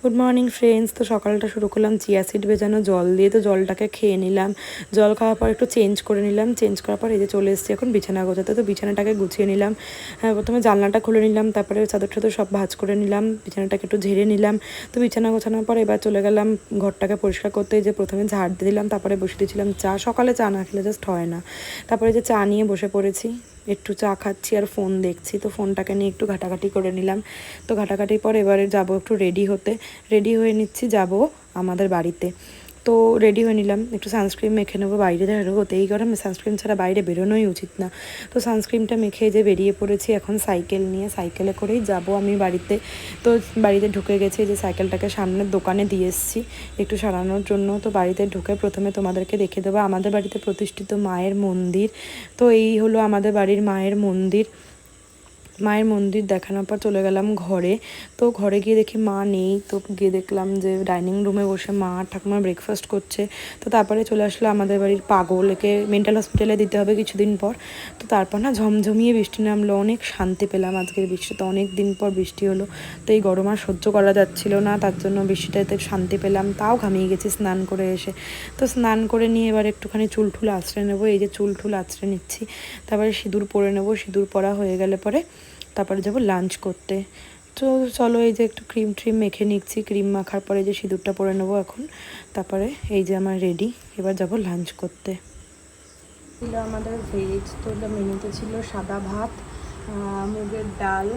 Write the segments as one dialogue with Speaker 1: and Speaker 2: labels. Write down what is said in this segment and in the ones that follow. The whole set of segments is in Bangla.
Speaker 1: Good morning friends. তো সকালটা শুরু করলাম চিয়া সিড ভেজানো জল দিয়ে। তো জলটাকে খেয়ে নিলাম, জল খাওয়ার পর একটু চেঞ্জ করে নিলাম, চেঞ্জ করার পর এই যে চলে এসেছি এখন বিছানা গোছাতে। তো বিছানাটাকে গুছিয়ে নিলাম, প্রথমে জানলাটা খুলে নিলাম, তারপরে চাদর টাদর সব ভাঁজ করে নিলাম, বিছানাটাকে একটু ঝেড়ে নিলাম। তো বিছানা গোছানোর পর এবার চলে গেলাম ঘরটাকে পরিষ্কার করতে। যে প্রথমে ঝাড় দিয়ে দিলাম, তারপরে বসে দিয়েছিলাম চা। সকালে চা না খেলে জাস্ট হয় না। তারপরে যে চা নিয়ে বসে পড়েছি, একটু চা খাচ্ছি আর ফোন দেখছি। তো ফোনটাকে নিয়ে একটু ঘাটাঘাটি করে নিলাম। তো ঘাটাঘাটির পর এবারে যাবো একটু রেডি হতে, রেডি হয়ে নিচ্ছি, যাব আমাদের বাড়িতে। তো রেডি হয়ে নিলাম, একটু সানস্ক্রিন মেখে নেবো, বাইরে হতে এই গরমে সানস্ক্রিন ছাড়া বাইরে বেরোনোই উচিত না। তো সানস্ক্রিনটা মেখে যে বেরিয়ে পড়েছি এখন সাইকেল নিয়ে, সাইকেলে করেই যাব আমি বাড়িতে। তো বাড়িতে ঢুকে গেছি, যে সাইকেলটাকে সামনের দোকানে দিয়ে এসেছি একটু সারানোর জন্য। তো বাড়িতে ঢুকে প্রথমে তোমাদেরকে দেখে দেবো আমাদের বাড়িতে প্রতিষ্ঠিত মায়ের মন্দির। তো এই হলো আমাদের বাড়ির মায়ের মন্দির। মায়ের মন্দির দেখানোর পর চলে গেলাম ঘরে। তো ঘরে গিয়ে দেখি মা নেই। তো গিয়ে দেখলাম যে ডাইনিং রুমে বসে মা ঠাকুমা ব্রেকফাস্ট করছে। তো তারপরে চলে আসলো আমাদের বাড়ির পাগল, একে মেন্টাল হসপিটালে দিতে হবে কিছুদিন পর। তো তারপর না ঝমঝমিয়ে বৃষ্টি নামলো, অনেক শান্তি পেলাম আজকের বৃষ্টিতে, অনেক দিন পর বৃষ্টি হলো। তো এই গরম আর সহ্য করা যাচ্ছিল না, তার জন্য বৃষ্টিটাতে শান্তি পেলাম। তাও ঘামিয়ে গেছি স্নান করে এসে। তো স্নান করে নিয়ে এবার একটুখানি চুল ঠুল আঁচড়ে নেবো, এই যে চুল ঠুল আঁচড়ে নিচ্ছি। তারপরে সিঁদুর পরে নেবো, সিঁদুর পরা হয়ে গেলে পরে তারপরে যাব লাঞ্চ করতে। তো চলো এই যে একটু ক্রিম ট্রিম মেখে নিচ্ছি, ক্রিম মাখার পরে যে সিঁদুরটা পরে নেবো এখন। তারপরে এই যে আমার রেডি, এবার যাব লাঞ্চ করতে। ছিল আমাদের ভেজ। তো মেনুতে ছিল সাদা ভাত, মুগের ডাল,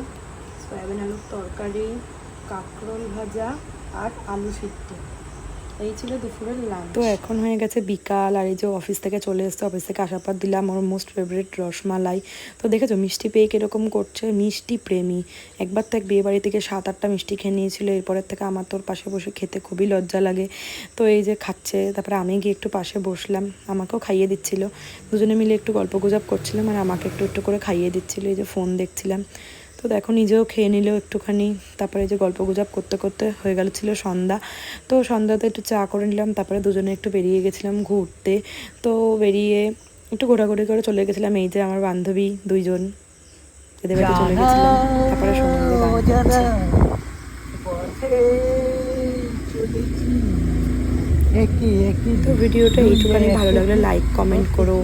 Speaker 1: সয়াবিন আলুর তরকারি, কাঁকরোল ভাজা আর আলু সিদ্ধ। এই ছিল দুপুরের লাঞ্চ। তো এখন হয়ে গেছে বিকাল, আর এই যে অফিস থেকে চলে এসছে, অফিস থেকে আসার পর দিলাম ওর মোস্ট ফেভারিট রসমালাই। তো দেখেছো মিষ্টি পেয়ে কীরকম করছে, মিষ্টি প্রেমী। একবার তো এক বিয়ে বাড়ি থেকে 7-8টা মিষ্টি খেয়ে নিয়েছিল, এরপরের থেকে আমার তোর পাশে বসে খেতে খুবই লজ্জা লাগে। তো এই যে খাচ্ছে, তারপরে আমি গিয়ে একটু পাশে বসলাম, আমাকেও খাইয়ে দিচ্ছিল। দুজনে মিলে একটু গল্প গুজব করছিলাম আর আমাকে একটু একটু করে খাইয়ে দিচ্ছিলো। এই যে ফোন দেখছিলাম। তো দেখো নিজেও খেয়ে নিলেও একটুখানি। তারপরে যে গল্প গুজব করতে করতে হয়ে গেল ছিল সন্ধ্যা। তো সন্ধ্যাতে একটু চা করে নিলাম, তারপরে দুজনে একটু বেরিয়ে গেছিলাম ঘুরতে। তো বেরিয়ে একটু ঘোরাঘুরি করে চলে গেছিলাম, এই যে আমার বান্ধবী দুইজন এদের বাড়িতে চলে গেছিলাম। তারপরে সময় গান গাচ্ছে। তো ভিডিওটা এইটুখানি, ভালো লাগলে লাইক কমেন্ট করো।